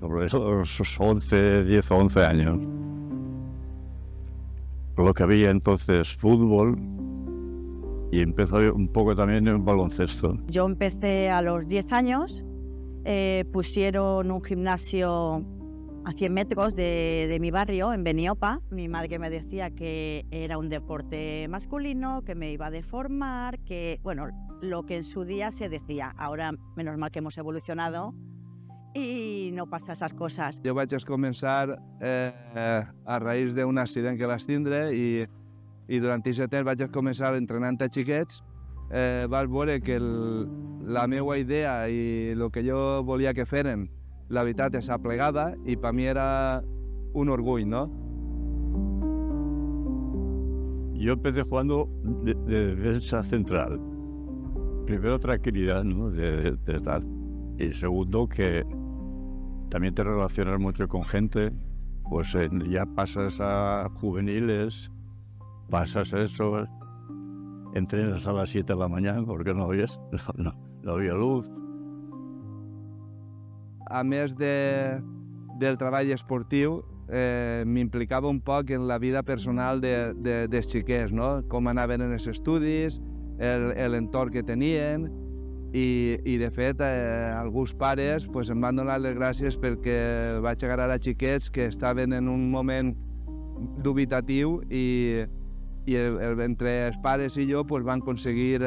sobre esos 11, 10 o 11 años. Lo que había entonces fútbol y empezó un poco también el baloncesto. Yo empecé a los 10 años, pusieron un gimnasio a 100 metros de mi barrio, en Beniopa. Mi madre me decía que era un deporte masculino, que me iba a deformar, que, bueno, lo que en su día se decía. Ahora, menos mal que hemos evolucionado i no passa esas coses. Jo vaig començar a raïs d'un accident que vaig tindre i durant aquest temps vaig començar entrenant a xiquets. Vaig veure que la meva idea i el que jo volia que feren, la veritat és aplegada i per mi era un orgull, ¿no? Yo empecé jugando de defensa central. Primero tranquilidad, ¿no? de tal. Y segundo que también te relacionas mucho con gente, pues ya pasas a juveniles, pasas eso, entrenas a las 7 de la mañana porque no había luz. A més del treball esportiu, m'implicava un poc en la vida personal dels xiquets, no? Com anaven en els estudis, l'entorn que tenien, i de fet alguns pares pues, em van donar les gràcies perquè vaig agarrar a xiquets que estaven en un moment dubitatiu i entre els pares i jo pues, van aconseguir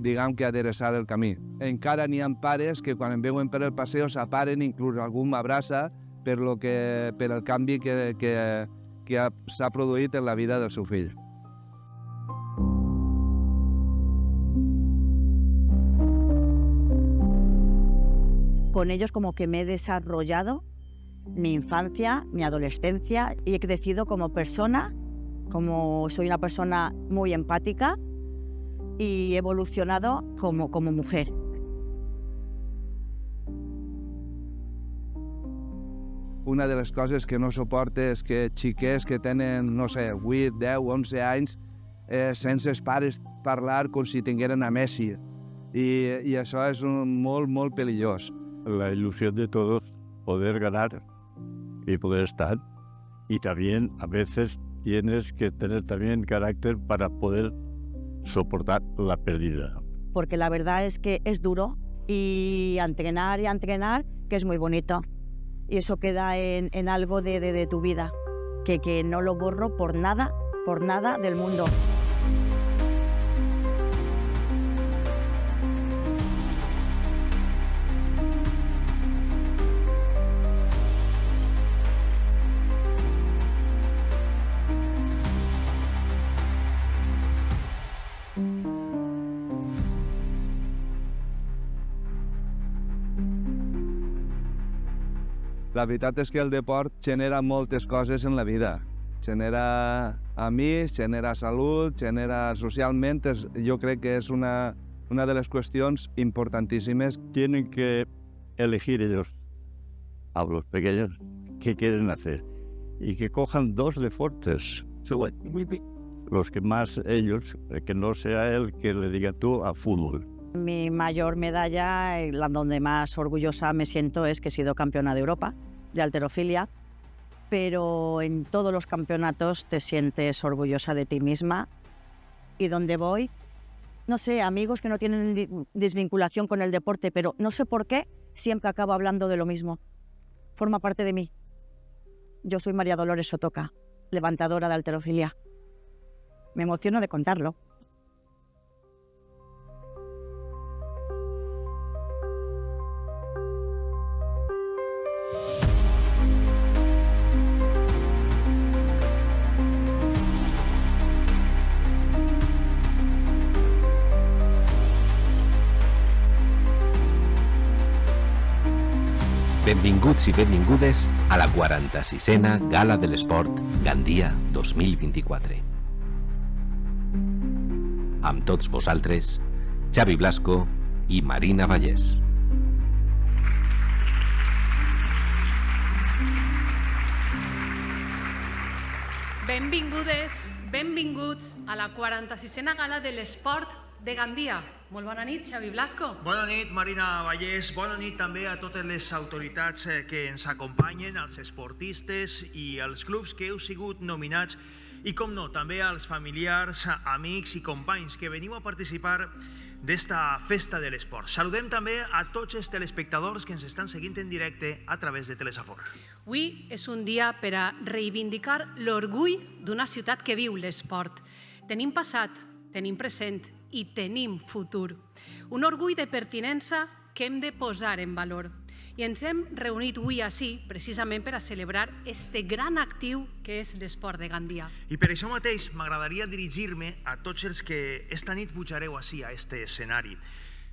diguem que adreçar el camí. Encara n'hi ha pares que quan em veuen per el passeig s'aparen, inclús algú m'abraça per el canvi que s'ha produït en la vida del seu fill. Con ellos como que me he desarrollado mi infancia, mi adolescencia y he crecido como persona, como soy una persona muy empática y he evolucionado como mujer. Una de les coses que no suporte és que xiquets que tenen, no sé, 8, 10, 11 anys, sense els pares parlar com si tingueren a Messi. I això és molt, molt perillós. La ilusión de todos, poder ganar y poder estar. Y también a veces tienes que tener también carácter para poder soportar la pérdida. Porque la verdad es que es duro y entrenar, que es muy bonito. Y eso queda en algo de tu vida, que no lo borro por nada del mundo. La veritat és que el deport genera moltes coses en la vida. Genera amics, genera salut, genera socialment. Jo crec que és una de les qüestions importantíssimes. Tienen que elegir ellos, a los pequeños, qué quieren hacer. Y que cojan 2 deportes. Los que más ellos, que no sea él que le diga tú a fútbol. Mi mayor medalla, la donde más orgullosa me siento, es que he sido campeona de Europa de halterofilia, pero en todos los campeonatos te sientes orgullosa de ti misma y donde voy, no sé, amigos que no tienen desvinculación con el deporte, pero no sé por qué, siempre acabo hablando de lo mismo. Forma parte de mí. Yo soy María Dolores Sotoca, levantadora de halterofilia. Me emociono de contarlo. Benvinguts i benvingudes a la 46a Gala de l'Esport Gandia 2024. Amb tots vosaltres, Xavi Blasco i Marina Vallès. Benvingudes, benvinguts a la 46a Gala de l'Esport de Gandia. Molt bona nit, Xavi Blasco. Bona nit, Marina Vallès. Bona nit també a totes les autoritats que ens acompanyen, als esportistes i als clubs que heu sigut nominats i, com no, també als familiars, amics i companys que veniu a participar d'esta festa de l'esport. Saludem també a tots els telespectadors que ens estan seguint en directe a través de Telesafor. Avui és un dia per a reivindicar l'orgull d'una ciutat que viu l'esport. Tenim passat, tenim present i tenim futur. Un orgull de pertinença que hem de posar en valor. I ens hem reunit avui ací precisament per a celebrar este gran actiu que és l'esport de Gandia. I per això mateix m'agradaria dirigir-me a tots els que esta nit pujareu ací a este escenari.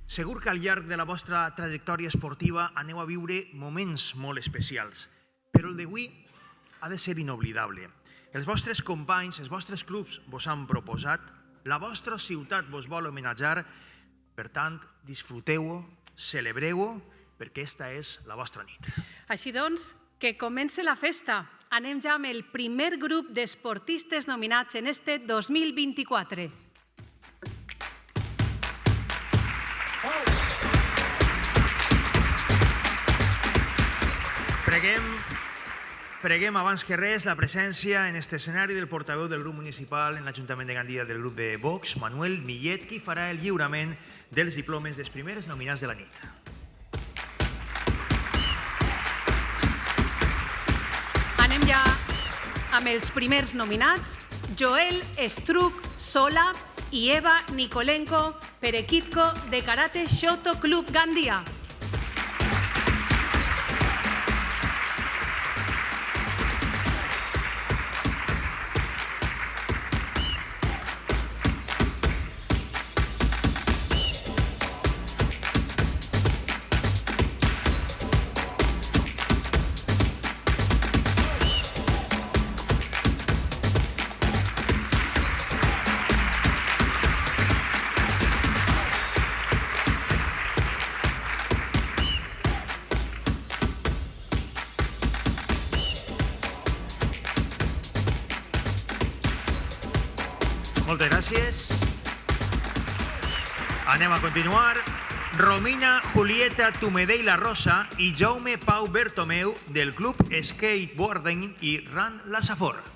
Segur que al llarg de la vostra trajectòria esportiva aneu a viure moments molt especials, però el d'avui ha de ser inoblidable. Els vostres companys, els vostres clubs vos han proposat, la vostra ciutat vos vol homenatjar, per tant, disfruteu-ho, celebreu-ho, perquè esta és la vostra nit. Així doncs, que comence la festa. Anem ja amb el primer grup d'esportistes nominats en este 2024. Preguem abans que res la presència en este escenari del portaveu del grup municipal en l'Ajuntament de Gandia del grup de Vox, Manuel Millet, qui farà el lliurament dels diplomes dels primers nominats de la nit. Anem ja amb els primers nominats, Joel Struck Sola i Eva Nikolenko per equip de Karate Shoto Club Gandia. Moltes gràcies. Anem a continuar. Romina Julieta Tumedé i la Rosa i Jaume Pau Bertomeu del Club Skateboarding i Run La Safor.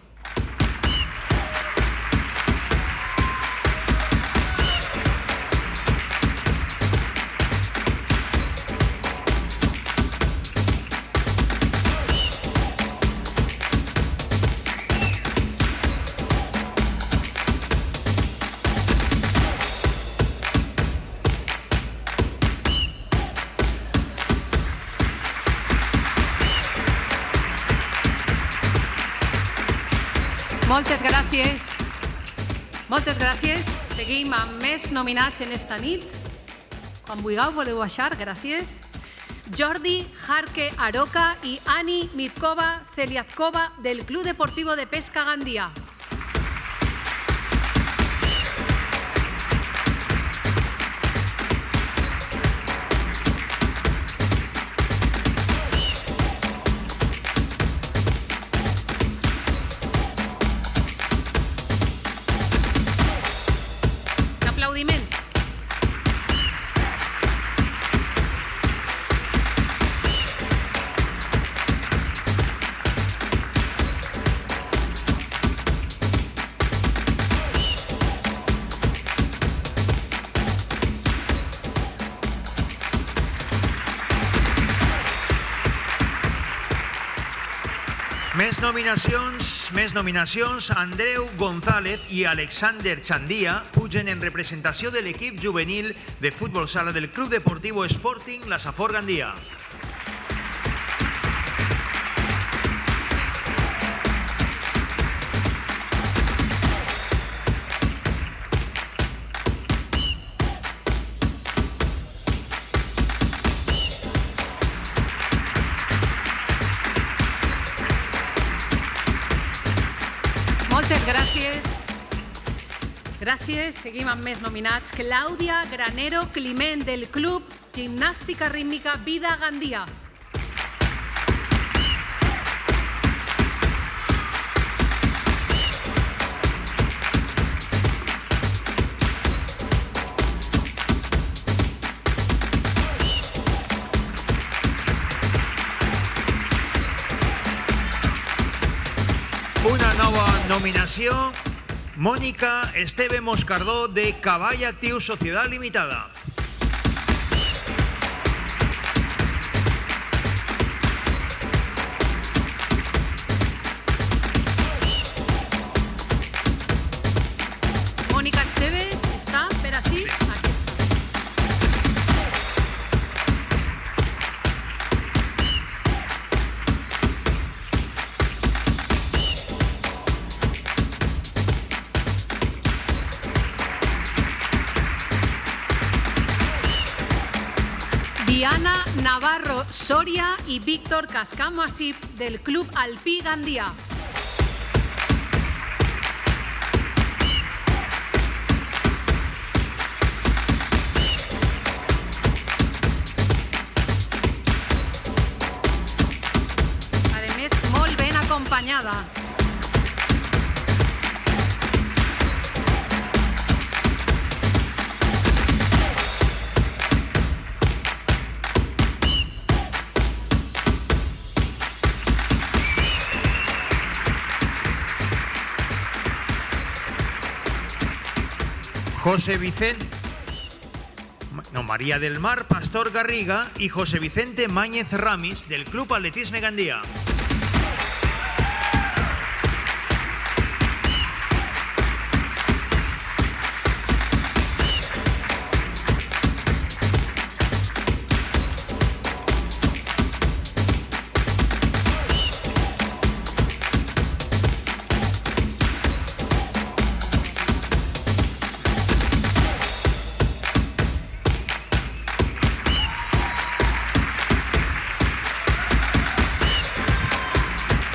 Moltes gràcies. Moltes gràcies. Seguim amb més nominats en esta nit. Quan vulgueu, voleu baixar, gràcies. Jordi Jarque Aroca i Ani Mitkova Celiazkova del Club Deportivo de Pesca Gandia. Més nominacions. Andreu González i Alexander Chandía pugen en representació de l'equip juvenil de futbol sala del Club Deportivo Sporting La Safor Gandia. Gràcies. Seguim amb més nominats. Clàudia Granero Climent del Club Gimnàstica Rítmica Vida Gandia. Una nova nominació, Mónica Esteve Moscardó, de Cavall Actiu Societat Limitada. Mónica Esteve està per així? Diana Navarro Soria i Víctor Cascamasip, del Club Alpí Gandia. A més, molt ben acompanyada. María del Mar Pastor Garriga y José Vicente Máñez Ramis, del Club Atletisme Gandía.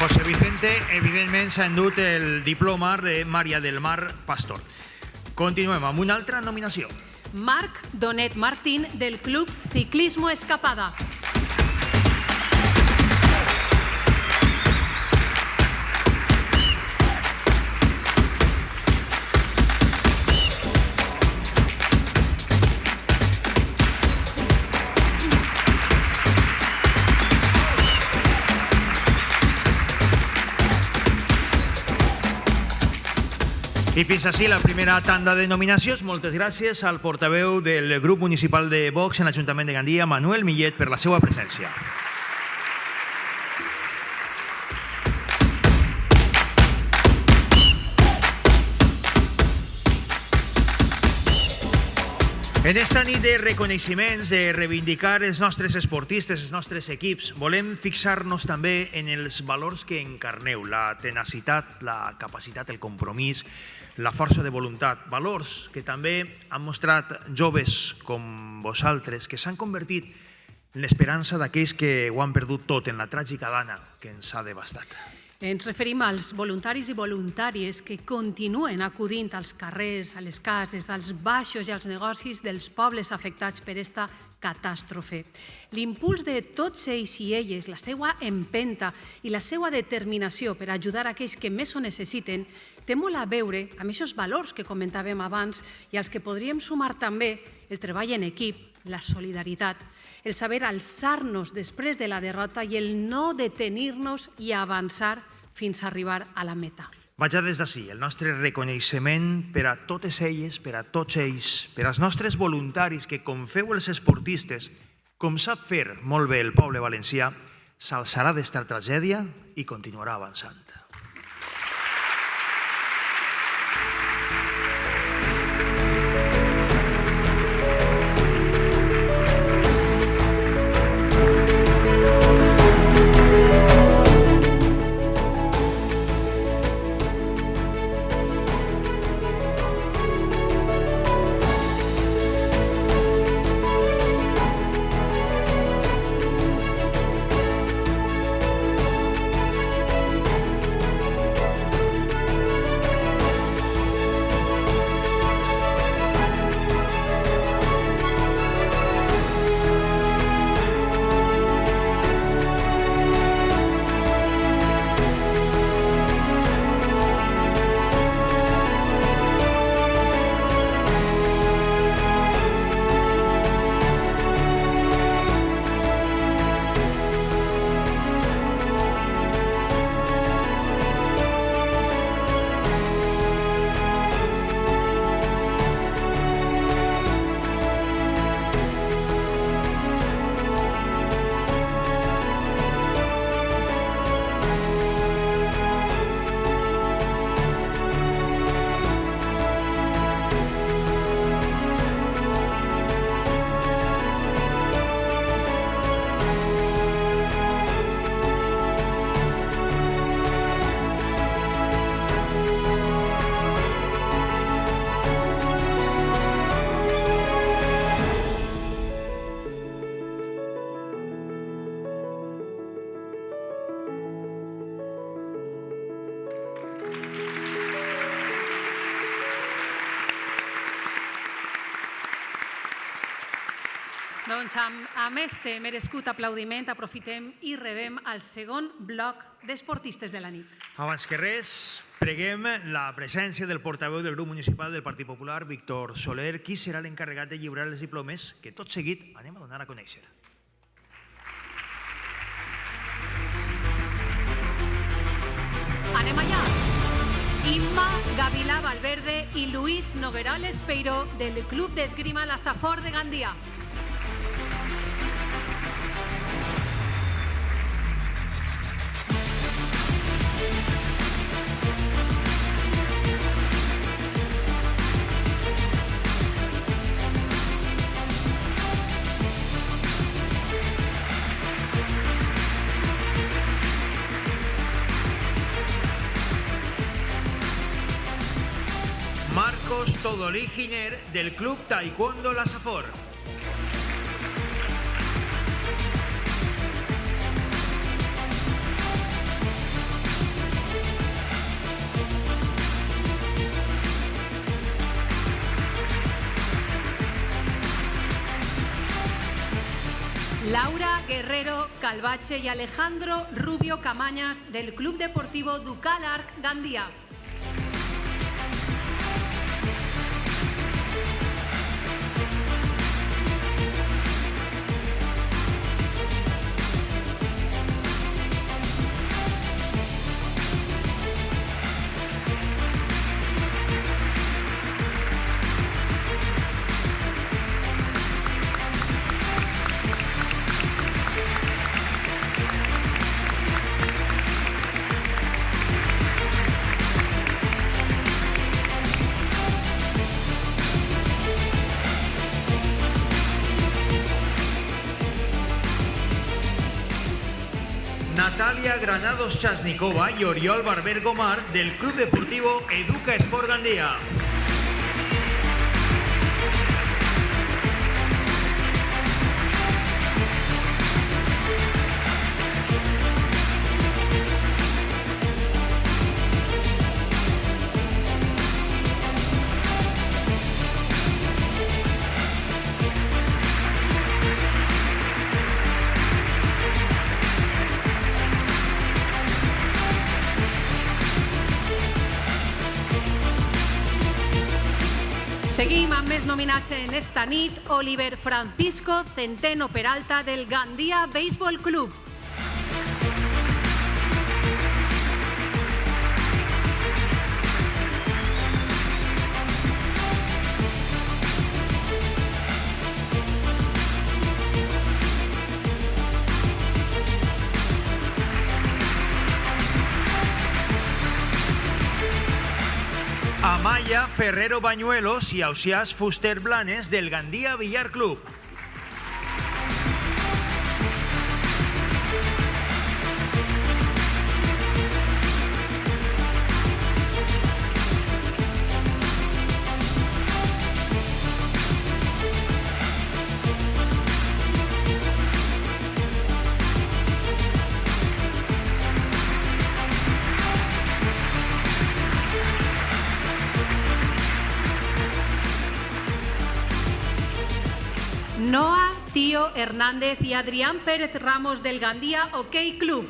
José Vicente, evidentment, s'ha endut el diploma de María del Mar Pastor. Continuem amb una altra nominació. Marc Donet Martín, del Club Ciclismo Escapada. I fins així la primera tanda de nominacions. Moltes gràcies al portaveu del grup municipal de Vox en l'Ajuntament de Gandia, Manuel Millet, per la seva presència. En esta nit de reconeixements, de reivindicar els nostres esportistes, els nostres equips, volem fixar-nos també en els valors que encarneu, la tenacitat, la capacitat, el compromís, la força de voluntat. Valors que també han mostrat joves com vosaltres, que s'han convertit en l'esperança d'aquells que ho han perdut tot en la tràgica dana que ens ha devastat. Ens referim als voluntaris i voluntàries que continuen acudint als carrers, a les cases, als baixos i als negocis dels pobles afectats per aquesta catàstrofe. L'impuls de tots ells i elles, la seva empenta i la seva determinació per ajudar aquells que més ho necessiten, té molt a veure amb aquests valors que comentàvem abans i als que podríem sumar també el treball en equip, la solidaritat, el saber alçar-nos després de la derrota i el no detenir-nos i avançar fins a arribar a la meta. Vaja des d'ací el nostre reconeixement per a totes elles, per a tots ells, per als nostres voluntaris que, com feu els esportistes, com sap fer molt bé el poble valencià, s'alçarà d'esta tragèdia i continuarà avançant. Doncs amb este merescut aplaudiment aprofitem i rebem el segon bloc d'esportistes de la nit. Abans que res, preguem la presència del portaveu del grup municipal del Partit Popular, Víctor Soler, qui serà l'encarregat de lliurar els diplomes que tot seguit anem a donar a conèixer. Anem allà. Imma Gavilà Valverde i Luis Nogueral Espeiro del Club d'Esgrima La Safor de Gandia. Marcos Todolí Giner del Club Taekwondo La Safor. Laura Guerrero Calvache y Alejandro Rubio Camañas del Club Deportivo Ducal Arc Gandía. Natalia Granados Chasnikova y Oriol Barber Gomar del Club Deportivo Educa Sport Gandía. Seguim amb més nominats en esta nit. Oliver Francisco Centeno Peralta del Gandia Béisbol Club. Amaya Ferrero Bañuelos y Ausiàs Fuster Blanes del Gandía Billar Club. Noah Tío Hernández y Adrián Pérez Ramos del Gandía OK Club.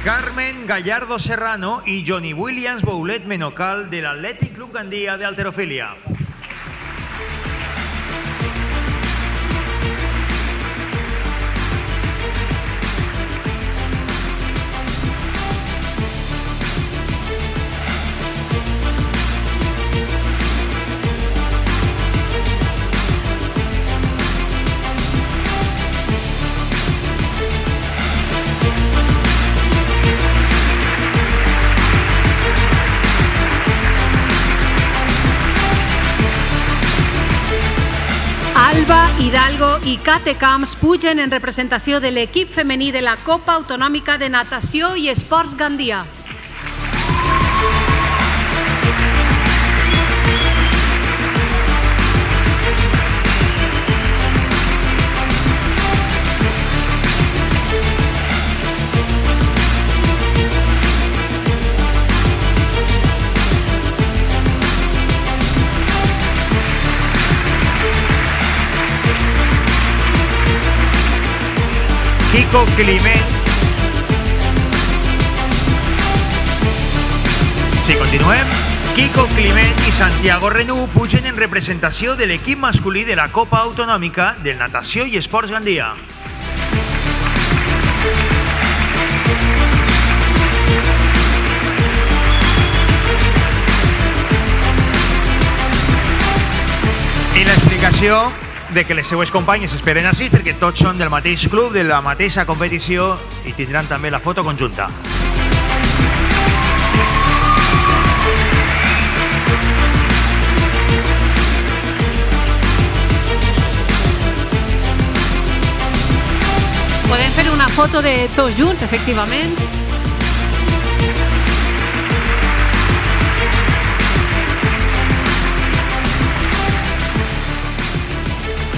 Carmen Gallardo Serrano y Johnny Williams Boulet Menocal del Athletic Club Gandía de Halterofilia. Hidalgo i Catecamps pugen en representació de l'equip femení de la Copa Autonòmica de Natació i Esports Gandia. Kiko Climent. Si continuem, Kiko Climent i Santiago Renú pugen en representació de l'equip masculí de la Copa Autonòmica del Natació i Esports Gandia. I l'explicació de que les seues companyes esperen així perquè tots són del mateix club, de la mateixa competició i tindran també la foto conjunta. Podem fer una foto de tots junts, efectivament.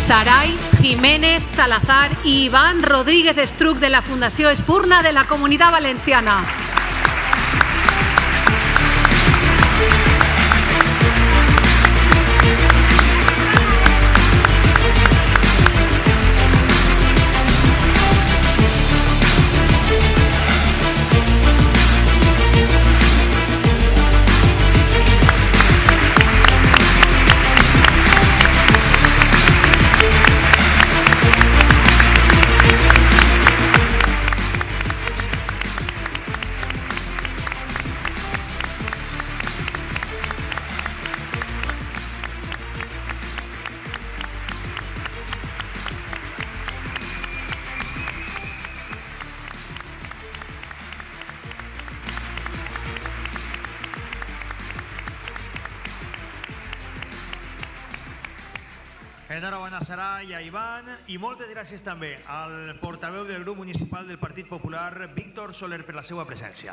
Saray Jiménez Salazar i Iván Rodríguez Estruc de la Fundació Espurna de la Comunitat Valenciana. Enhorabona a Saray i a Iván i moltes gràcies també al portaveu del grup municipal del Partit Popular, Víctor Soler, per la seva presència.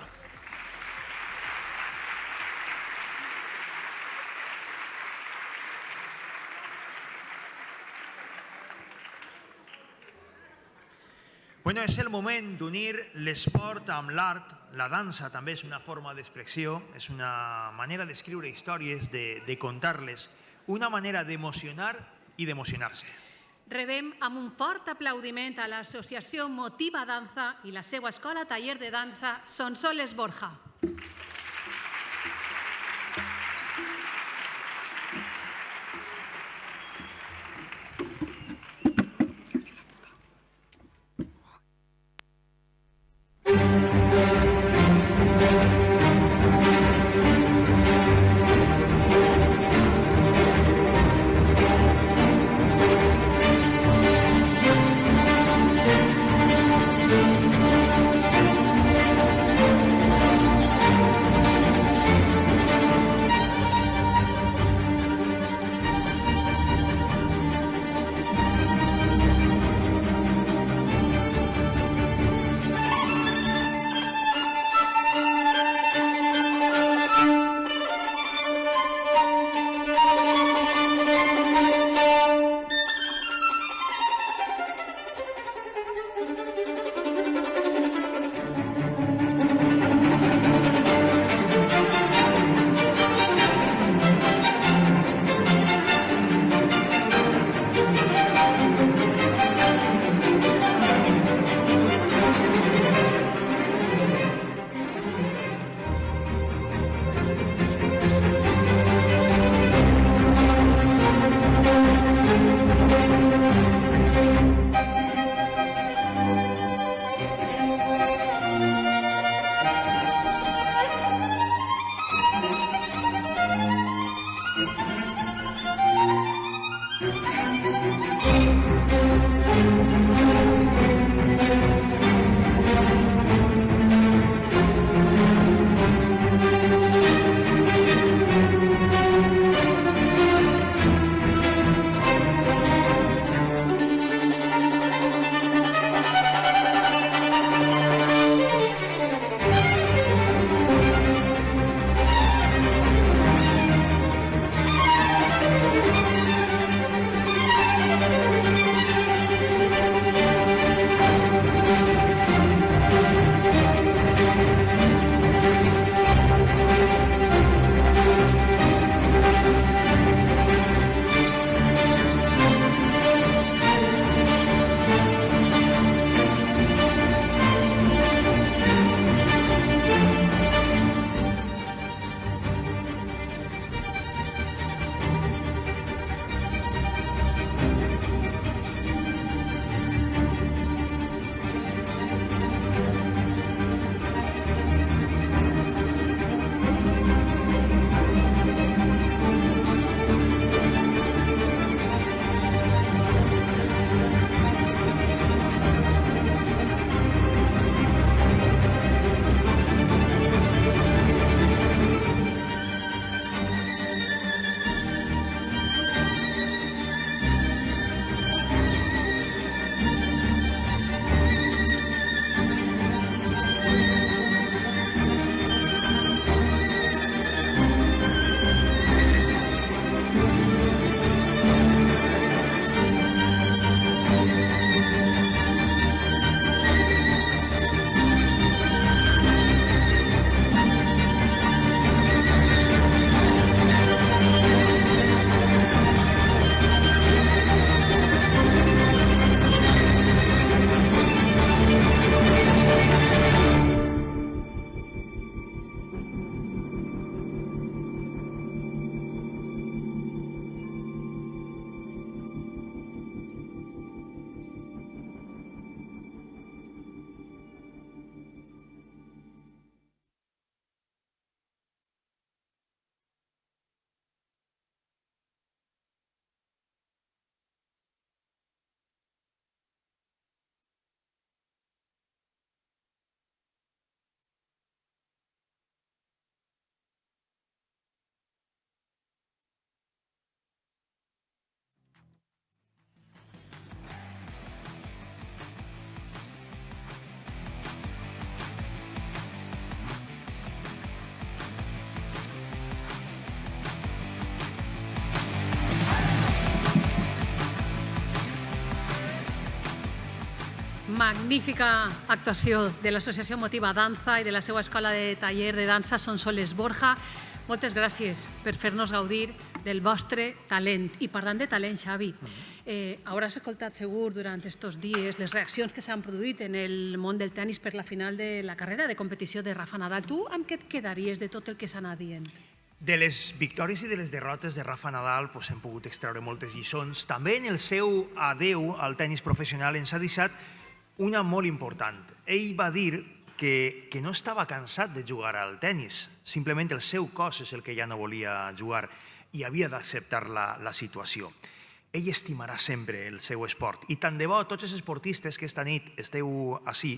Bueno, és el moment d'unir l'esport amb l'art. La dansa també és una forma d'expressió, és una manera d'escriure històries, de contar-les, una manera d'emocionar i d'emocionar-se. Rebem amb un fort aplaudiment a l'associació Motiva Danza i la seva escola taller de dansa Sonsoles Borja. magnífica actuació de l'Associació Motiva Danza i de la seva escola de taller de dansa Sonsoles Borja. Moltes gràcies per fer-nos gaudir del vostre talent. I parlant de talent, Xavi, hauràs escoltat segur durant aquests dies les reaccions que s'han produït en el món del tennis per la final de la carrera de competició de Rafa Nadal. Tu amb què et quedaries de tot el que s'ha anat dient? De les victòries i de les derrotes de Rafa Nadal hem pogut extreure moltes lliçons. També en el seu adeu al tennis professional ens ha deixat una molt important. Ell va dir que no estava cansat de jugar al tennis, simplement el seu cos és el que ja no volia jugar i havia d'acceptar la situació. Ell estimarà sempre el seu esport i tant de bo tots els esportistes que esta nit esteu ací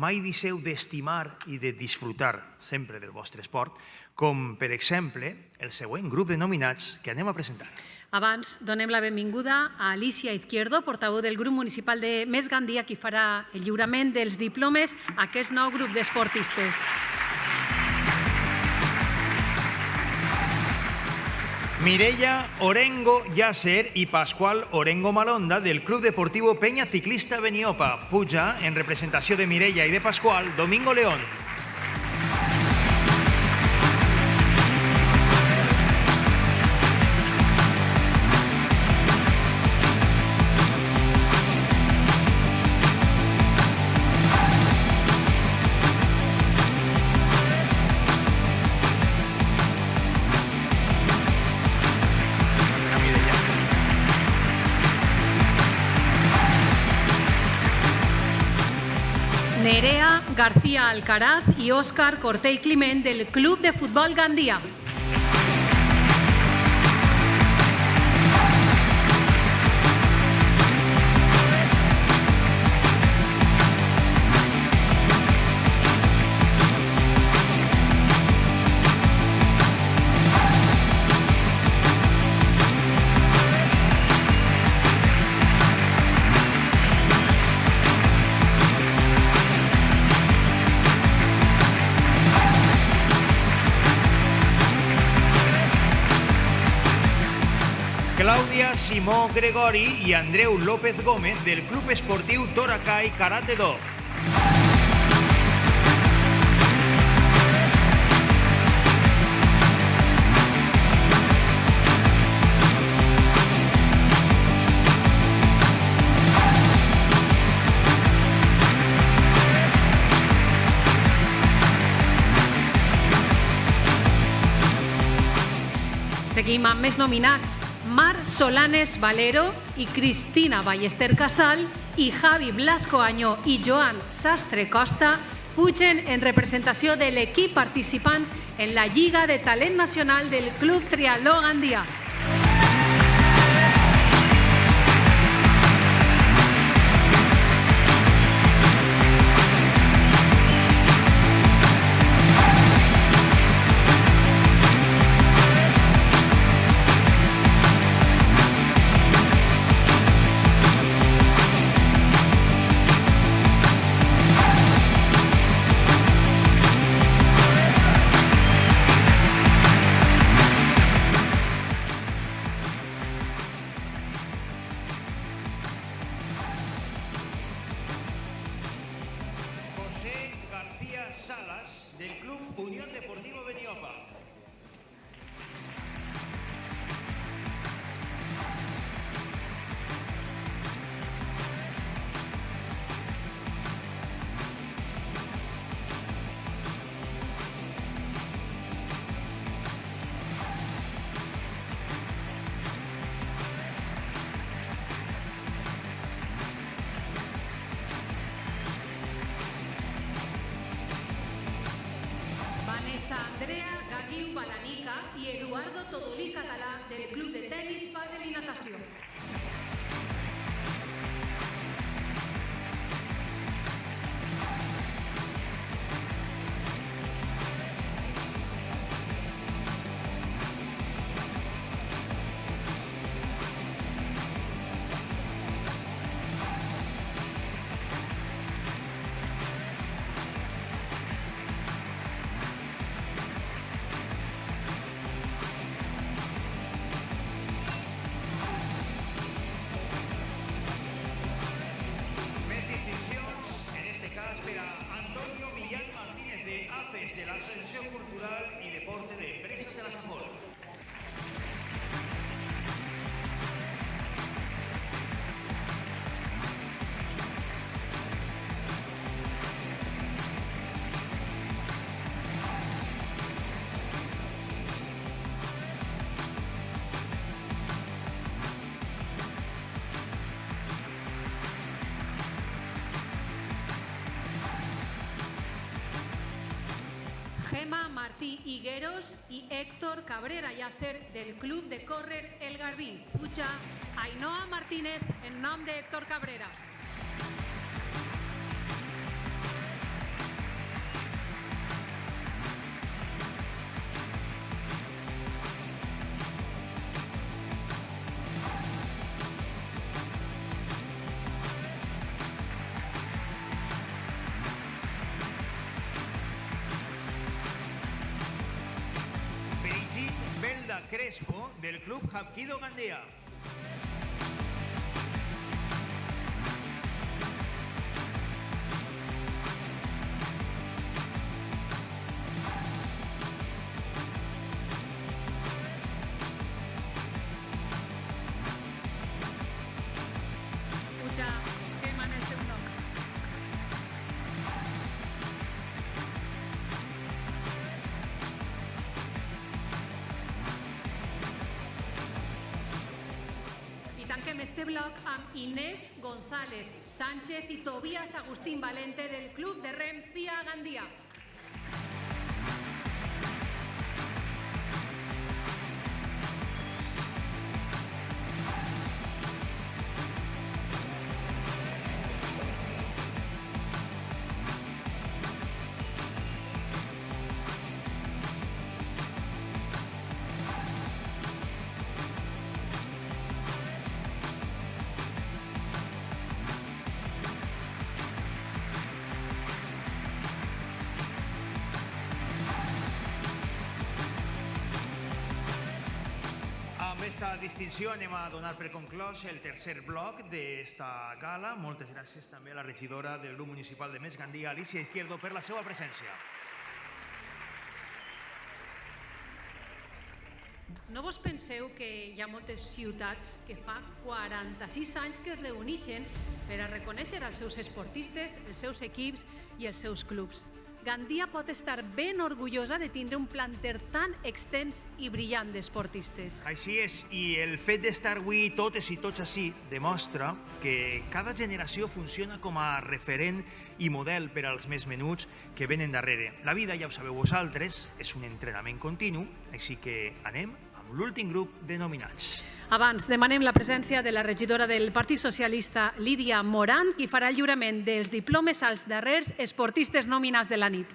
mai deixeu d'estimar i de disfrutar sempre del vostre esport, com, per exemple, el següent grup de nominats que anem a presentar. Abans, donem la benvinguda a Alicia Izquierdo, portaveu del grup municipal de Més Gandia, qui farà el lliurament dels diplomes a aquest nou grup d'esportistes. Mireia Orengo Yasser i Pascual Orengo Malonda del Club Deportivo Peña Ciclista Beniopa. Puja, en representació de Mireia i de Pascual, Domingo León. Nerea García Alcaraz i Òscar Cortell Climent del Club de Futbol Gandia. Clàudia Simó Gregori i Andreu López Gómez del Club Esportiu Toracay Karate Do. Seguim amb més nominats. Mar Solanes Valero i Cristina Ballester Casal i Javi Blasco Añó i Joan Sastre Costa pugen en representació de l'equip participant en la Lliga de Talent Nacional del Club Triatló Gandia. Salas del Club Unión Deportivo Beniopa. Andrea Gaguiu Balanica i Eduardo Todolí Català del Club de Tenis, Pàdel i Natació. Antonio Millán Martínez de APES, de la Asociación Cultural y Deporte de Empresas de la Safor. Gemma Martí Higueros y Héctor Cabrera Yacer del Club de Córrer El Garbí. Puja Ainhoa Martínez en nom de Héctor Cabrera. Crespo del Club Hapkido Gandia. Puja Gemma en el seu nom. Tanquem este bloc amb Inés González Sánchez i Tobías Agustín Valente del Club de Rem CIA Gandia. Amb esta distinció anem a donar per conclòs el tercer bloc d'esta gala. Moltes gràcies també a la regidora del grup municipal de Més Gandia, Alicia Izquierdo, per la seva presència. No vos penseu que hi ha moltes ciutats que fa 46 anys que es reuneixen per a reconèixer els seus esportistes, els seus equips i els seus clubs. Gandia pot estar ben orgullosa de tindre un planter tan extens i brillant d'esportistes. Així és, i el fet d'estar avui totes i tots així demostra que cada generació funciona com a referent i model per als més menuts que venen darrere. La vida, ja ho sabeu vosaltres, és un entrenament continu, així que anem amb l'últim grup de nominats. Abans, demanem la presència de la regidora del Partit Socialista, Lídia Morant, qui farà el lliurament dels diplomes als darrers esportistes nominats de la nit.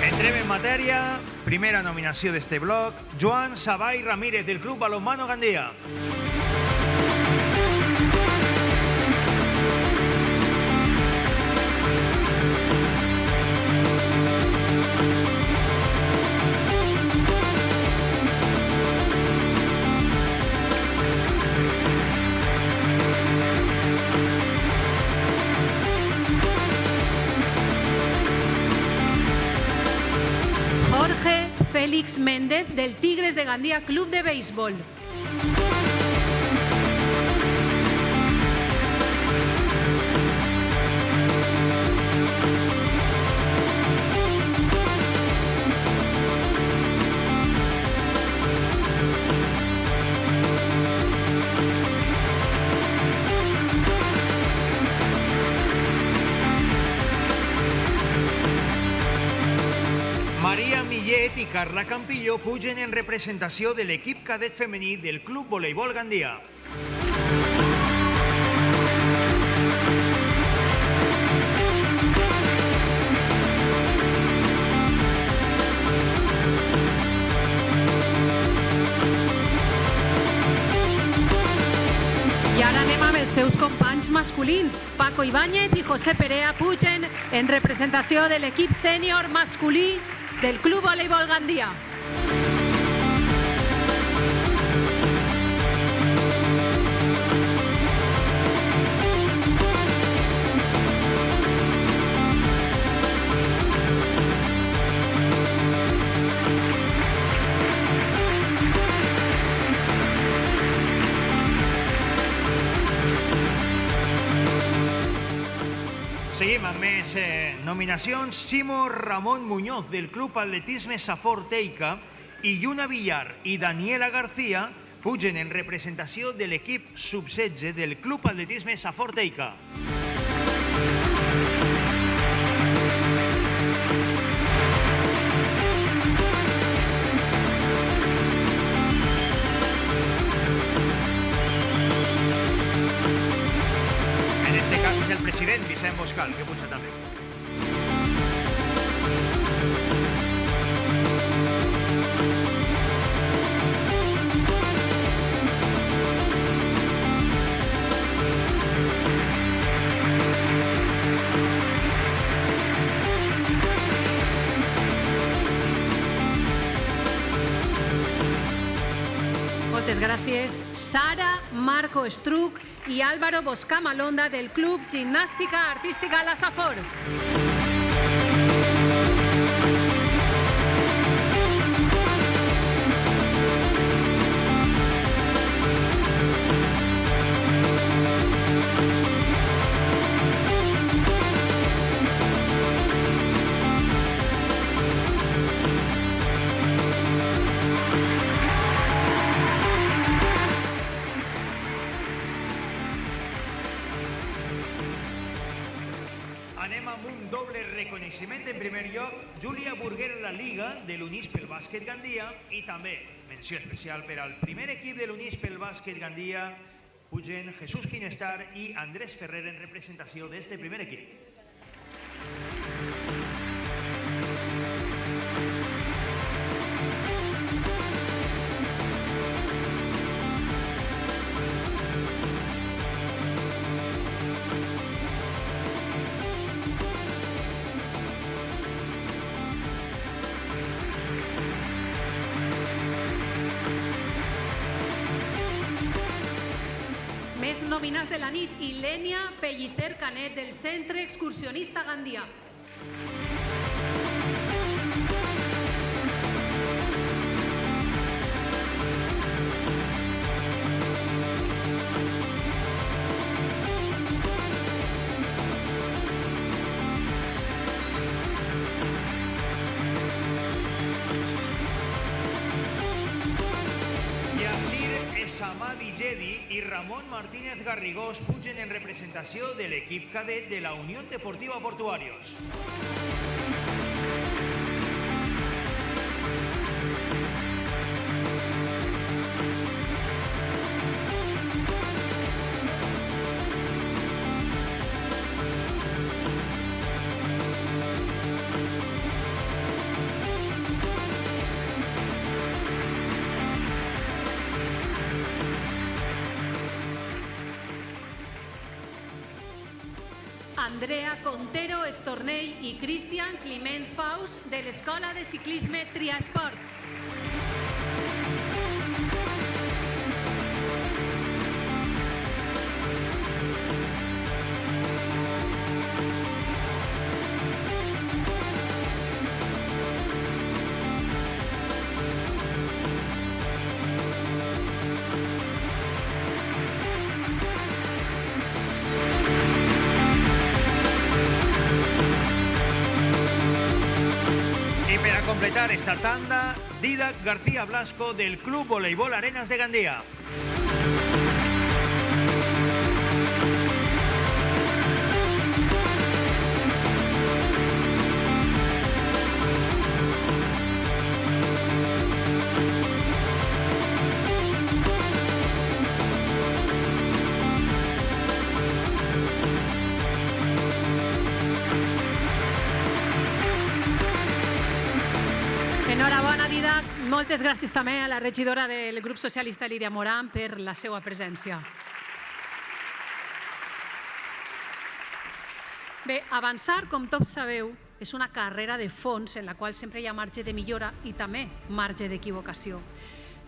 Entrem en matèria. Primera nominació d'este bloc, Joan Savall Ramírez, del Club Balonmano Gandia. Jorge Félix Méndez, del Tigres de Gandia Club de Béisbol. Maria Millet i Carla Campillo pugen en representació de l'equip cadet femení del Club Voleibol Gandia. I ara anem amb els seus companys masculins. Paco Ibáñez i José Perea pugen en representació de l'equip sènior masculí del Club Voleibol Gandia. Seguim amb més nominacions. Ximo Ramon Muñoz, del Club Atletisme Safor Teica, i Lluna Villar i Daniela García pugen en representació de l'equip sub-16 del Club Atletisme Safor Teica. El president Vicent Boscal, que puja també. Moltes gràcies, Sara Marco Estruc i Álvaro Boscamalonda del Club Gimnàstica Artística La Safor. Anem amb un doble reconeixement. En primer lloc, Júlia Burguera, la Liga de l'Unispel Bàsquet Gandia, i també menció especial per al primer equip de l'Unispel Bàsquet Gandia. Pugen Jesús Ginestar i Andrés Ferrer en representació d'este primer equip. Més nominats de la nit, Ilenia Pellicer Canet, del Centre Excursionista Gandia. Samadi Jedi i Ramon Martínez Garrigós pugen en representació de l'equip cadet de la Unió Deportiva Portuarios. Andrea Contero Estornell i Cristian Climent Faus, de l'Escola de Ciclisme Triasport. Completar esta tanda, Didac García Blasco, del Club Voleibol Arenas de Gandía. Enhorabona, Didac. Moltes gràcies també a la regidora del grup socialista, Lídia Morán, per la seva presència. Bé, avançar, com tots sabeu, és una carrera de fons en la qual sempre hi ha marge de millora i també marge d'equivocació.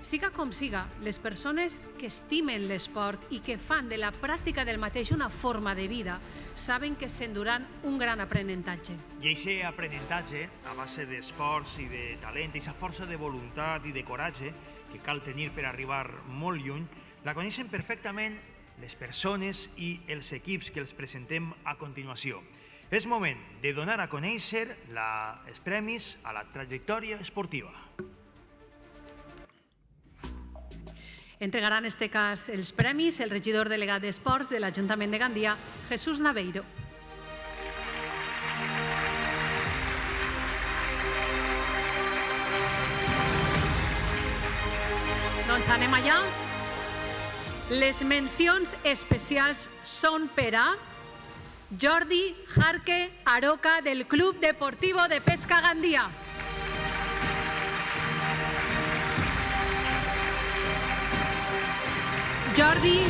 Siga com siga, les persones que estimen l'esport i que fan de la pràctica del mateix una forma de vida saben que s'enduran un gran aprenentatge. I aquest aprenentatge, a base d'esforç i de talent, i aquesta força de voluntat i de coratge que cal tenir per arribar molt lluny, la coneixen perfectament les persones i els equips que els presentem a continuació. És moment de donar a conèixer els premis a la trajectòria esportiva. Entregarà en este cas els premis el regidor delegat d'Esports de l'Ajuntament de Gandia, Jesús Naveiro. Doncs anem allà. Les mencions especials són per a Jordi Jarque Aroca del Club Deportivo de Pesca Gandia. Jordi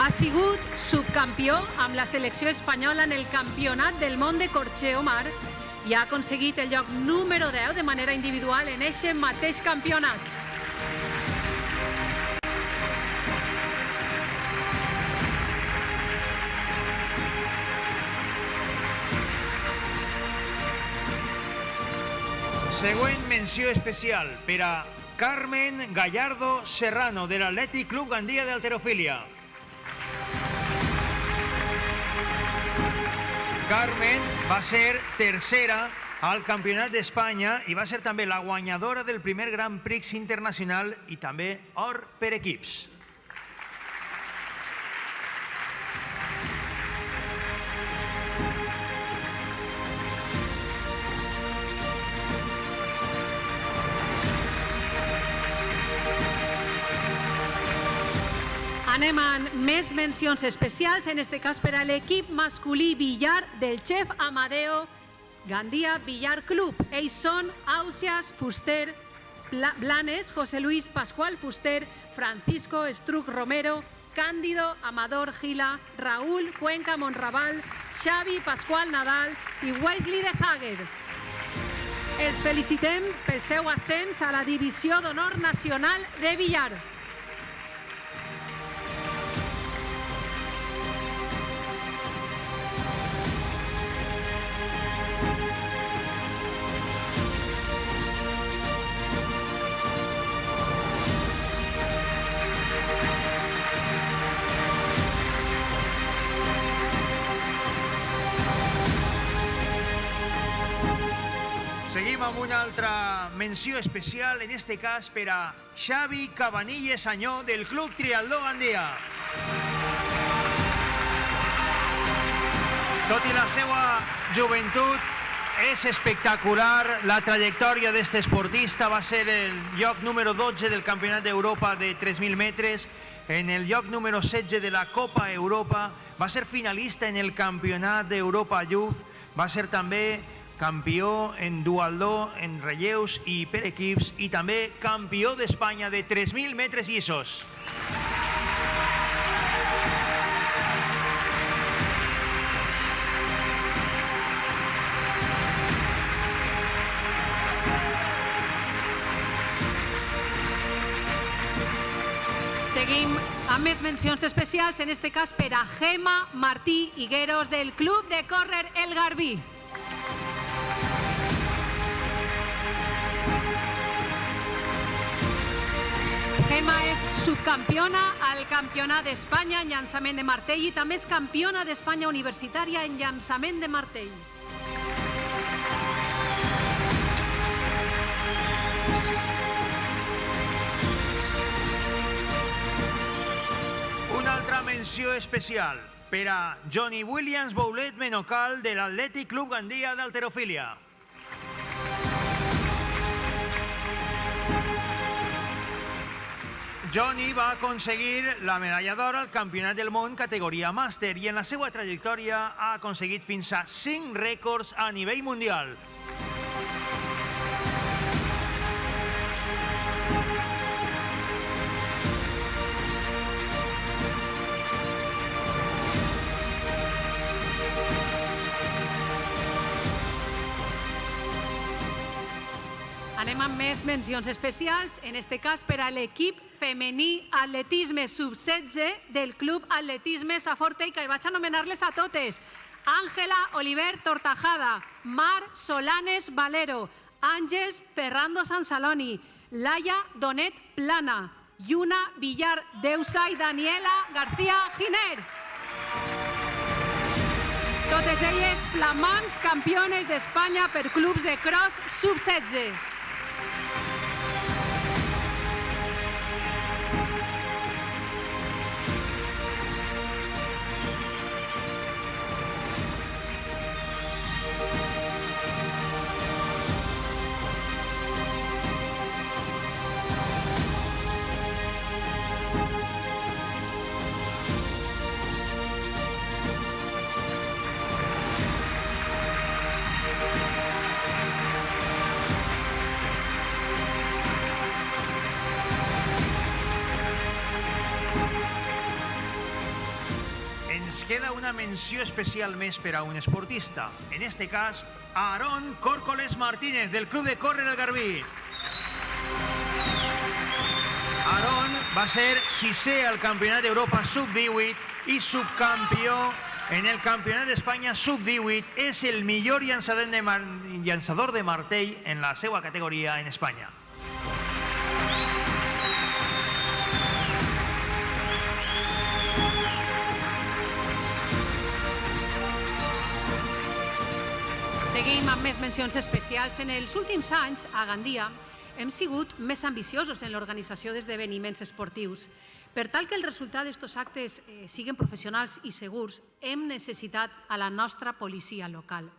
ha sigut subcampió amb la selecció espanyola en el Campionat del Món de Corxeo Mar i ha aconseguit el lloc número 10 de manera individual en aquest mateix campionat. Següent menció especial per a Carmen Gallardo Serrano, de l'Atlètic Club Gandia d'Halterofília. Carmen va ser tercera al Campionat d'Espanya i va ser també la guanyadora del primer Grand Prix internacional i també or per equips. Anem amb més mencions especials, en este cas per a l'equip masculí billar del xef Amadeo Gandia Billar Club. Ells són Ausias Fuster Blanes, José Luis Pascual Fuster, Francisco Estruc Romero, Cándido Amador Gila, Raúl Cuenca Monraval, Xavi Pascual Nadal i Wesley de Hager. Els felicitem pel seu ascens a la Divisió d'Honor Nacional de Billar. Seguim amb una altra menció especial, en este cas per a Xavi Cabanilles Añó del Club Triatló Gandia. Tot i la seva joventut, és espectacular la trajectòria d'aquest esportista. Va ser el lloc número 12 del Campionat d'Europa de 3.000 metres, en el lloc número 16 de la Copa Europa, va ser finalista en el Campionat d'Europa Youth, va ser també campió en duatló, en relleus i per equips, i també campió d'Espanya de 3.000 metres llisos. Seguim amb més mencions especials, en este cas per a Gemma Martí Higueros del Club de Córrer El Garbí. Gemma és subcampiona al Campionat d'Espanya en llançament de martell i també és campiona d'Espanya universitària en llançament de martell. Una altra menció especial per a Johnny Williams Boulet Menocal de l'Atlètic Club Gandia d'Halterofília. Johnny va aconseguir la medalla d'or al Campionat del Món categoria màster i en la seva trajectòria ha aconseguit fins a 5 rècords a nivell mundial. Anem amb més mencions especials, en este cas per a l'equip femení atletisme sub-16 del Club Atletisme Saforteica, i vaig anomenar-les a totes. Àngela Oliver Tortajada, Mar Solanes Valero, Àngels Ferrando Sansaloni, Laia Donet Plana, Lluna Villar Deusa i Daniela García Giner. Totes elles flamants campiones d'Espanya per clubs de cross sub-16. Queda una menció especial més per a un esportista, en este cas, a Aarón Córcoles Martínez, del Club de Córrer El Garbí. Aarón va ser sisè al Campionat d'Europa sub-18 i subcampió en el Campionat d'Espanya sub-18. És el millor llançador de martell en la seva categoria en Espanya. Seguim amb més mencions especials. En els últims anys, a Gandia, hem sigut més ambiciosos en l'organització d'esdeveniments esportius. Per tal que el resultat d'estos actes siguin professionals i segurs, hem necessitat a la nostra policia local.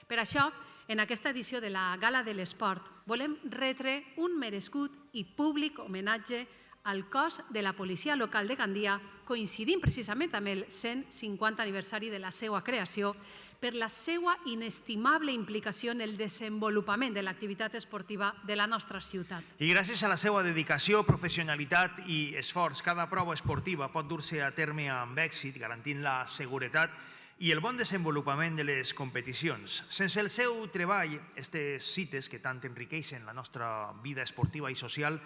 Per això, en aquesta edició de la Gala de l'Esport, volem retre un merescut i públic homenatge al cos de la policia local de Gandia, coincidint precisament amb el 150 aniversari de la seva creació, per la seva inestimable implicació en el desenvolupament de l'activitat esportiva de la nostra ciutat. I gràcies a la seva dedicació, professionalitat i esforç, cada prova esportiva pot dur-se a terme amb èxit, garantint la seguretat i el bon desenvolupament de les competicions. Sense el seu treball, aquestes cites que tant enriqueixen la nostra vida esportiva i social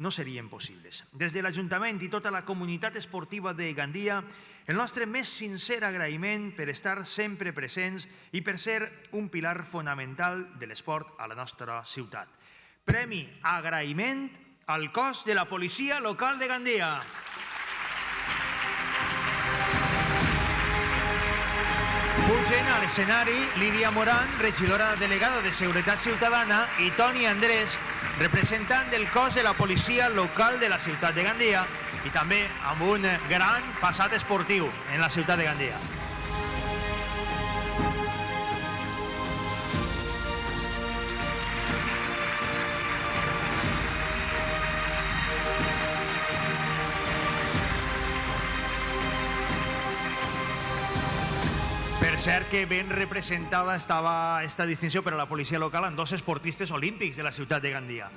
no serien possibles. Des de l'Ajuntament i tota la comunitat esportiva de Gandia, el nostre més sincer agraïment per estar sempre presents i per ser un pilar fonamental de l'esport a la nostra ciutat. Premi Agraïment al cos de la policia local de Gandia. Pugen a l'escenari Lídia Morán, regidora delegada de Seguretat Ciutadana, i Toni Andrés, representant del cos de la policia local de la ciutat de Gandia i també amb un gran passat esportiu en la ciutat de Gandia. Per cert que ben representada estava esta distinció per a la policia local amb dos esportistes olímpics de la ciutat de Gandia.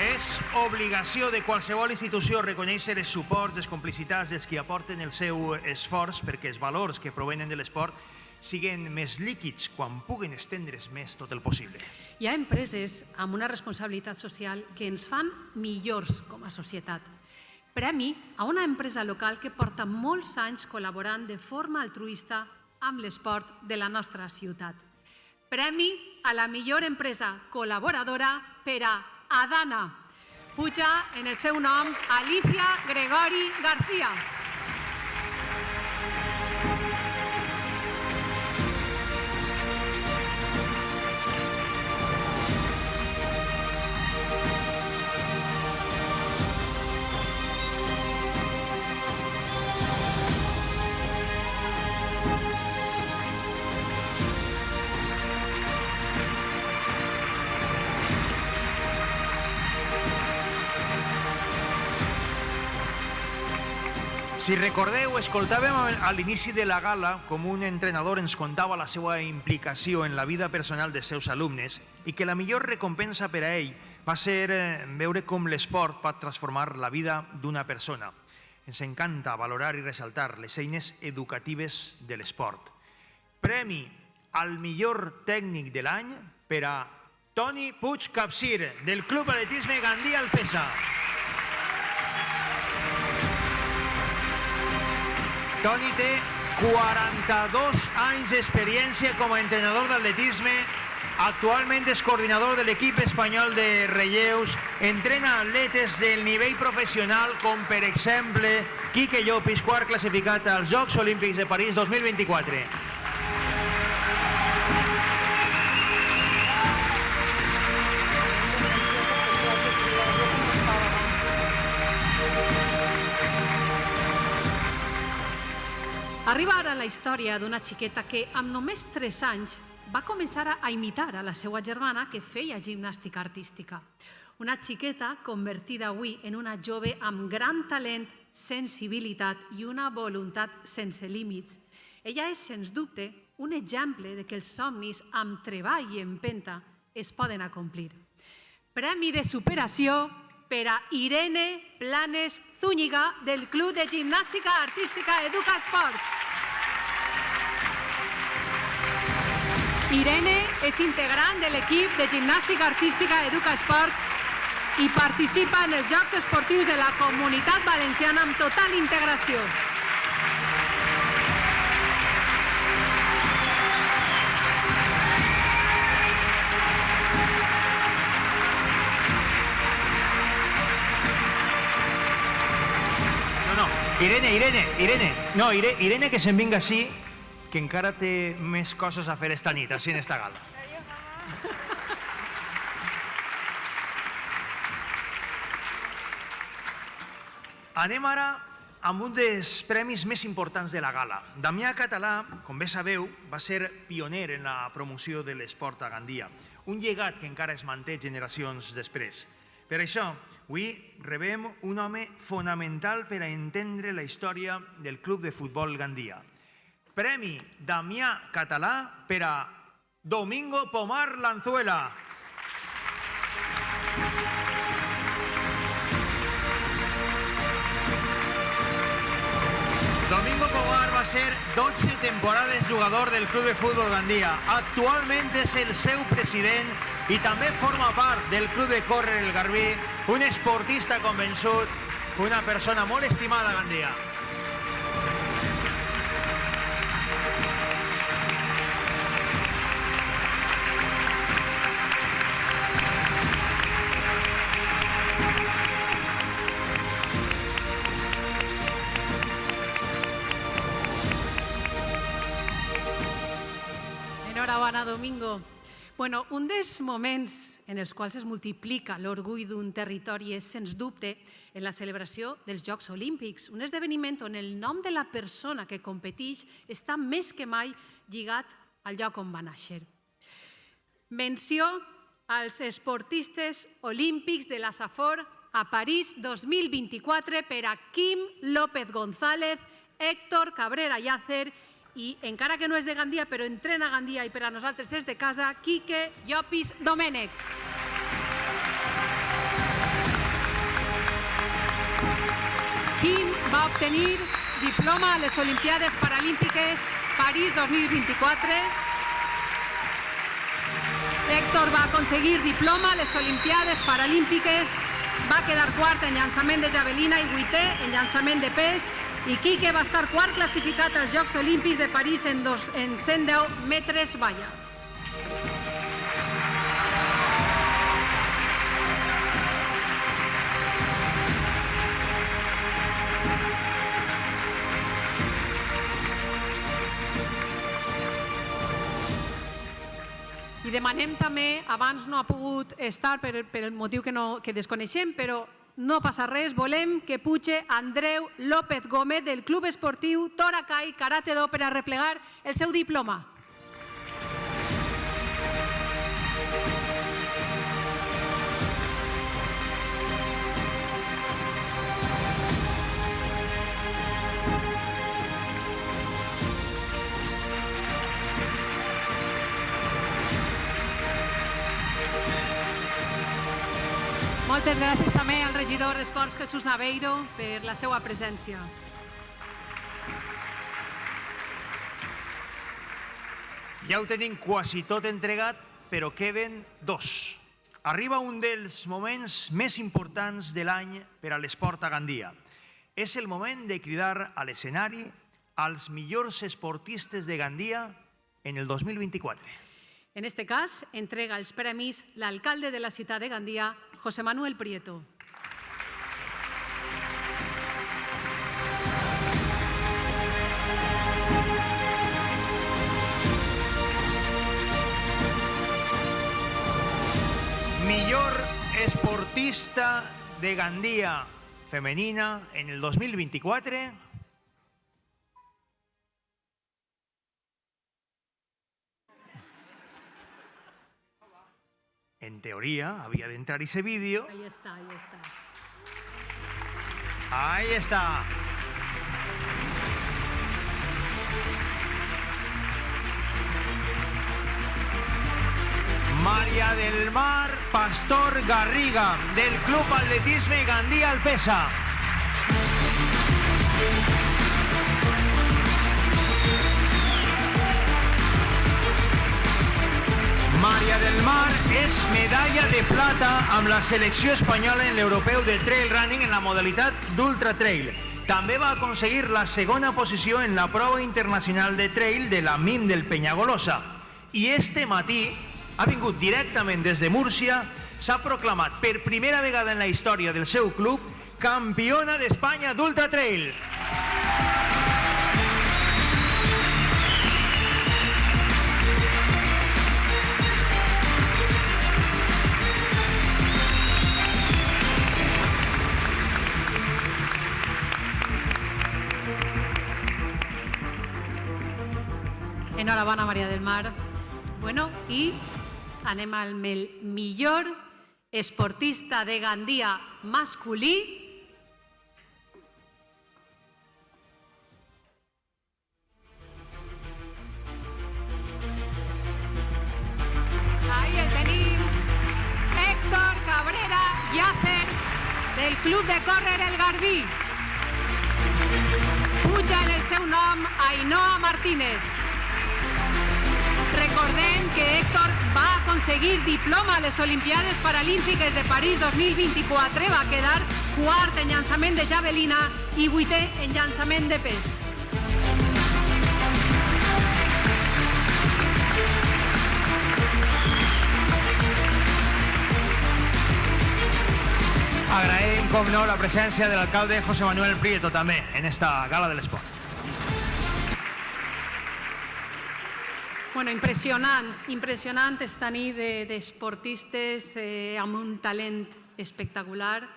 És obligació de qualsevol institució reconèixer els suports, les complicitats dels qui aporten el seu esforç perquè els valors que provenen de l'esport siguin més líquids quan puguen estendre's més tot el possible. Hi ha empreses amb una responsabilitat social que ens fan millors com a societat. Premi a una empresa local que porta molts anys col·laborant de forma altruista amb l'esport de la nostra ciutat. Premi a la millor empresa col·laboradora per a Adana. Puja en el seu nom Alicia Gregori García. Si recordeu, escoltàvem a l'inici de la gala com un entrenador ens contava la seva implicació en la vida personal dels seus alumnes i que la millor recompensa per a ell va ser veure com l'esport pot transformar la vida d'una persona. Ens encanta valorar i ressaltar les eines educatives de l'esport. Premi al millor tècnic de l'any per a Toni Puig Capcir, del Club Atletisme Gandia Alpesa. Toni té 42 anys d'experiència com a entrenador d'atletisme actualment és coordinador de l'equip espanyol de relleus, entrena atletes del nivell professional, com per exemple Quique Llopis, quart classificat als Jocs Olímpics de París 2024. Arriba ara la història d'una xiqueta que amb només 3 anys va començar a imitar a la seva germana que feia gimnàstica artística. Una xiqueta convertida avui en una jove amb gran talent, sensibilitat i una voluntat sense límits. Ella és, sens dubte, un exemple de que els somnis amb treball i empenta es poden acomplir. Premi de superació per a Irene Planes Zúñiga del Club de Gimnàstica Artística Educasport. Irene és integrant de l'equip de Gimnàstica Artística Educasport i participa en els Jocs Esportius de la Comunitat Valenciana amb total integració. Irene, que se'n vinga així, que encara té més coses a fer esta nit, així en esta gala. Anem ara amb un dels premis més importants de la gala. Damià Català, com bé sabeu, va ser pioner en la promoció de l'esport a Gandia, un llegat que encara es manté generacions després. Per això, avui rebem un home fonamental per a entendre la història del Club de Futbol Gandia. Premi Damià Català per a Domingo Pomar Lanzuela. Domingo Pomar va ser 12 temporades jugador del Club de Futbol Gandia. Actualment és el seu president i també forma part del Club de Córrer el Garbí, un esportista convençut, una persona molt estimada a Gandia. Enhorabona, Domingo. Bueno, un dels moments en els quals es multiplica l'orgull d'un territori és, sens dubte, en la celebració dels Jocs Olímpics, un esdeveniment on el nom de la persona que competeix està més que mai lligat al lloc on va néixer. Menció als esportistes olímpics de la Safor a París 2024 per a Quim López González, Héctor Cabrera Llàcer i, encara que no és de Gandia, però entrena a Gandia i per a nosaltres és de casa, Quique Llopis Domènech. Quim va obtenir diploma a les Olimpiades Paralímpiques París 2024. Héctor va aconseguir diploma a les Olimpiades Paralímpiques, va quedar quart en llançament de javelina i 8è en llançament de pes, i Quique va estar quart classificat als Jocs Olímpics de París en 110 metres valla. I demanem també, abans no ha pogut estar per el motiu que desconeixem, però no passa res, volem que puge Andreu López Gómez del Club Esportiu Toracay Karate Do per a replegar el seu diploma. Moltes gràcies també al regidor d'Esports, Jesús Naveiro, per la seva presència. Ja ho tenim quasi tot entregat, però queden dos. Arriba un dels moments més importants de l'any per a l'esport a Gandia. És el moment de cridar a l'escenari als millors esportistes de Gandia en el 2024. En este cas, entrega els premis l'alcalde de la ciutat de Gandia, José Manuel Prieto. Millor esportista de Gandia femenina en el 2024. En teoría, había de entrar ese vídeo. Ahí está, ahí está. Ahí está. María del Mar Pastor Garriga, del Club Atletisme Gandia Alpesa. María del Mar és medalla de plata amb la selecció espanyola en l'europeu de trail running en la modalitat d'ultra trail. També va aconseguir la segona posició en la prova internacional de trail de la MIM del Penyagolosa. I este matí ha vingut directament des de Múrcia, s'ha proclamat per primera vegada en la història del seu club campiona d'Espanya d'ultra trail. Enhorabona, Maria del Mar. Bueno, i anem al millor esportista de Gandia masculí. Ahí el tenim, Héctor Cabrera Llàcer, del Club de Córrer El Garbí. Puja en el seu nom Ainhoa Martínez. Recordem que Héctor va aconseguir diploma a les Olimpiades Paralímpiques de París 2024, va quedar quart en llançament de javelina i vuitè en llançament de pes. Agraïm, com no, la presència de l'alcalde José Manuel Prieto també en esta gala de l'esport. Bueno, impressionant esta nit d'esportistes amb un talent espectacular.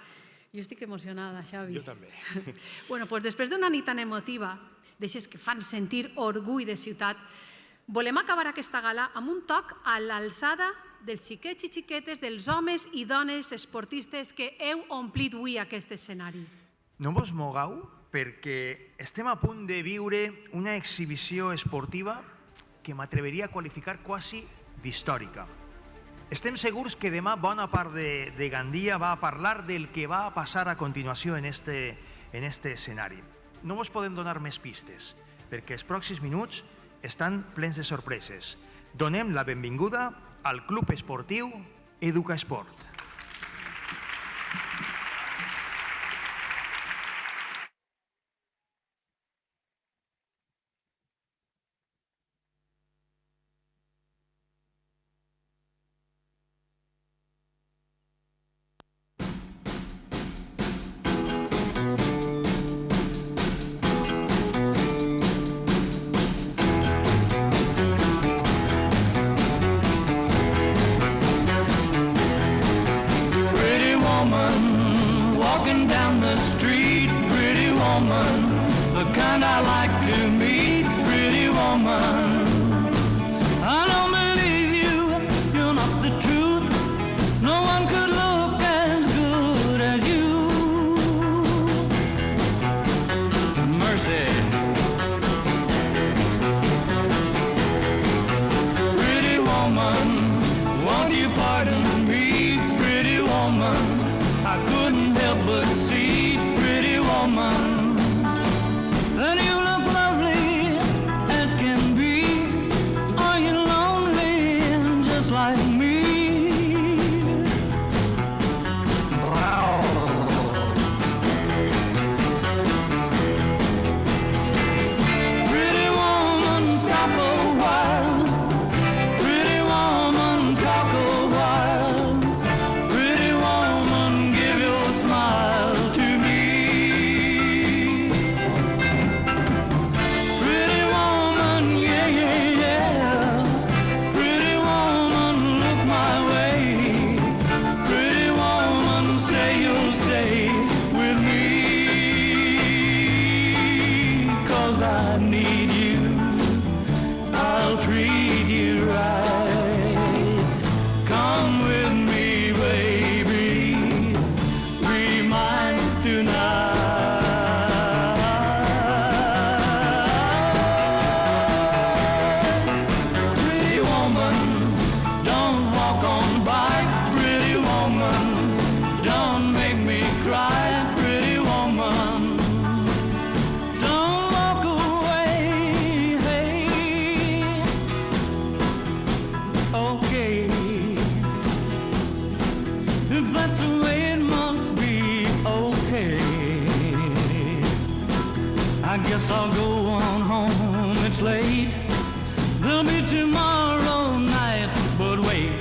Jo estic emocionada, Xavi. Jo també. Bueno, doncs després d'una nit tan emotiva, d'aixes que fan sentir orgull de ciutat, volem acabar aquesta gala amb un toc a l'alçada dels xiquets i xiquetes, dels homes i dones esportistes que heu omplit avui aquest escenari. No vos mogueu perquè estem a punt de viure una exhibició esportiva que m'atreveria a qualificar quasi d'històrica. Estem segurs que demà bona part de Gandia va a parlar del que va a passar a continuació en este escenari. No vos podem donar més pistes, perquè els pròxims minuts estan plens de sorpreses. Donem la benvinguda al Club Esportiu Educaesport. I need you, I'll treat you right. Come with me, baby, be mine tonight. Pretty woman, don't walk on by. Pretty woman, don't make me cry. Pretty woman, don't walk away. Hey, okay, if that's the way it must be, okay. I guess I'll go on home, it's late. There'll be tomorrow night, but wait.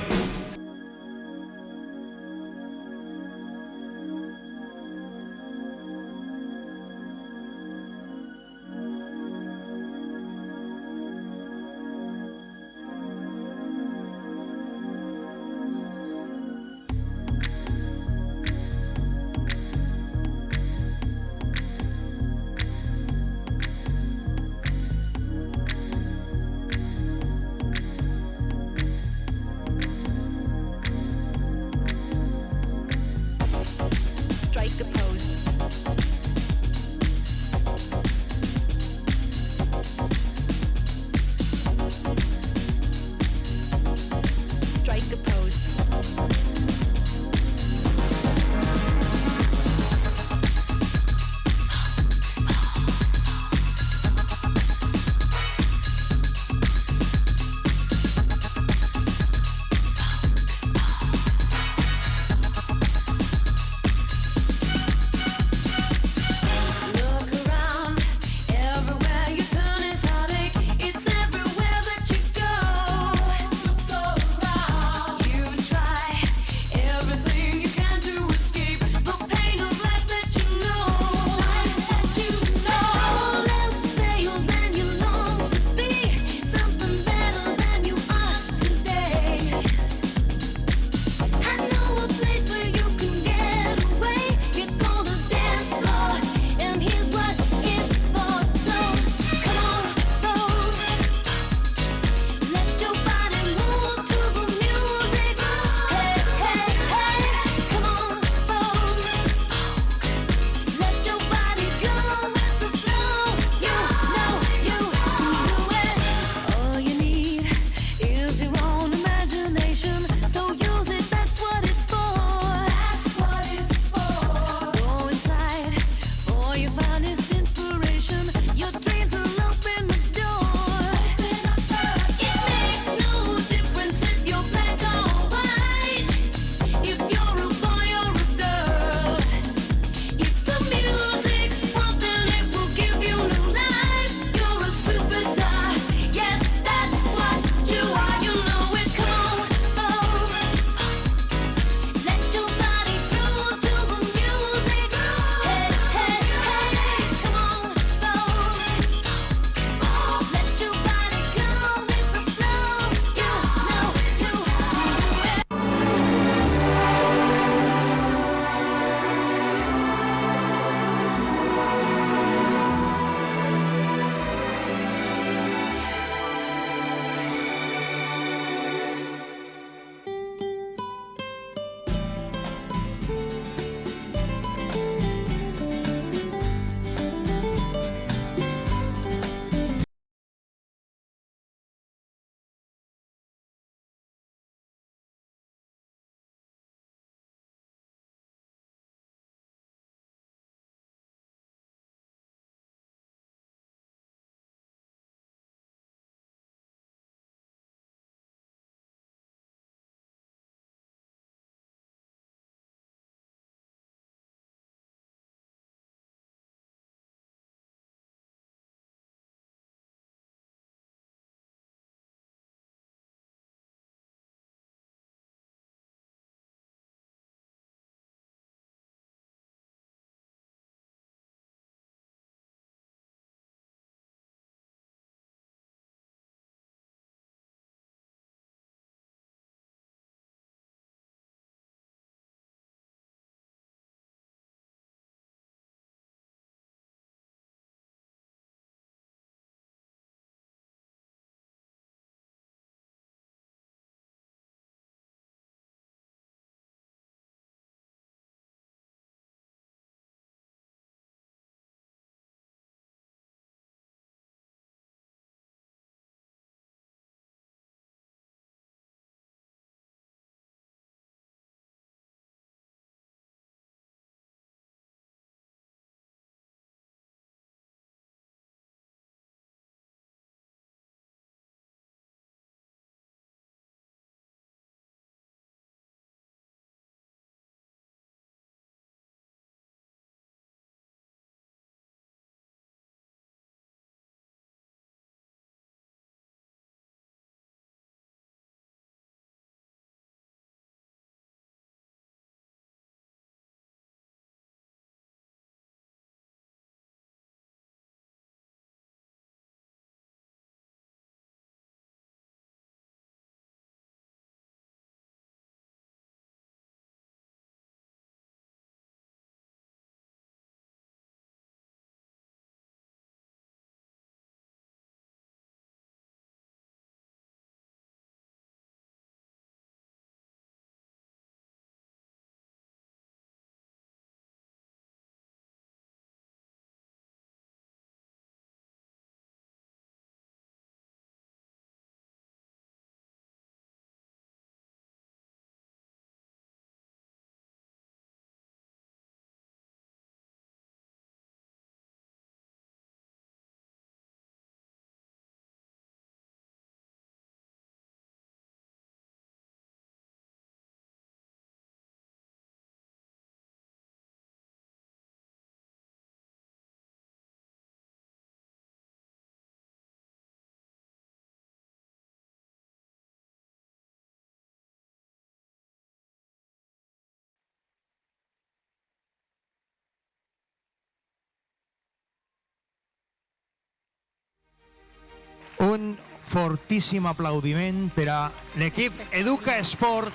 fortíssim aplaudiment per a l'equip Educa Esport.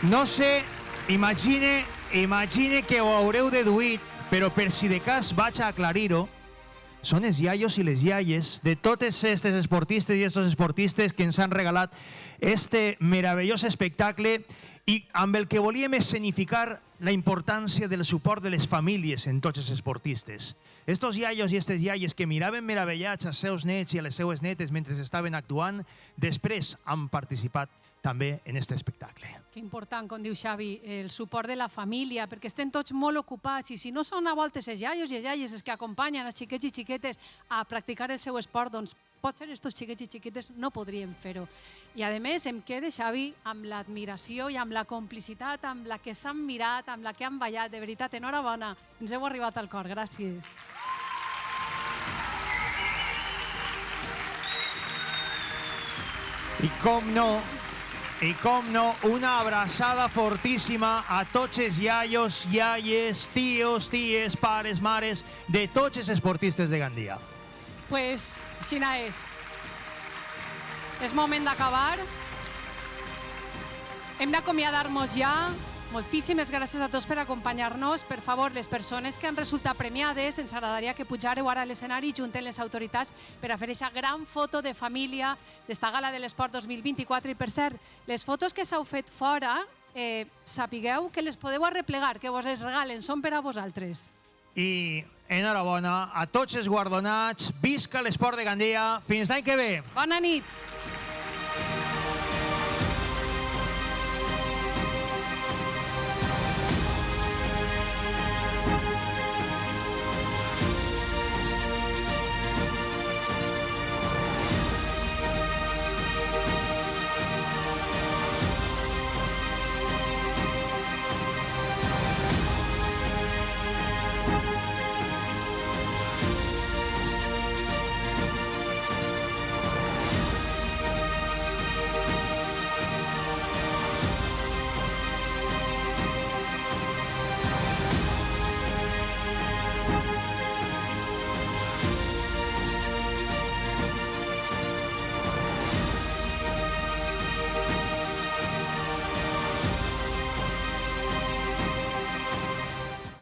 No sé, imagine que ho haureu deduït, però per si de cas vaig a aclarir-ho, són els iaios i les iaies de totes aquestes esportistes i aquests esportistes que ens han regalat este meravellós espectacle i amb el que volíem escenificar la importància del suport de les famílies en tots els esportistes. Estos iaios i aquestes iaies que miraven meravellats als seus nets i a les seues netes mentre estaven actuant, després han participat també en aquest espectacle. Que important, com diu Xavi, el suport de la família, perquè estem tots molt ocupats i si no són a voltes els iaios i les iaies els que acompanyen els xiquets i xiquetes a practicar el seu esport, doncs potser estos xiquets i xiquetes no podrien fer-ho. I a més em queda, Xavi, amb l'admiració i amb la complicitat amb la que s'han mirat, amb la que han ballat. De veritat, enhorabona, ens heu arribat al cor. Gràcies. I com no, una abraçada fortíssima a tots els iaios, iaies, tios, ties, pares, mares de tots els esportistes de Gandia. Pues, aixina és. És moment d'acabar. Hem d'acomiadar-nos ja. Moltíssimes gràcies a tots per acompanyar-nos. Per favor, les persones que han resultat premiades, ens agradaria que pujareu ara a l'escenari junt amb les autoritats per a fer aquesta gran foto de família d'esta Gala de l'Esport 2024. I per cert, les fotos que s'heu fet fora, sapigueu que les podeu arreplegar, que vos les regalen, són per a vosaltres. I enhorabona a tots els guardonats. Visca l'esport de Gandia. Fins l'any que ve. Bona nit.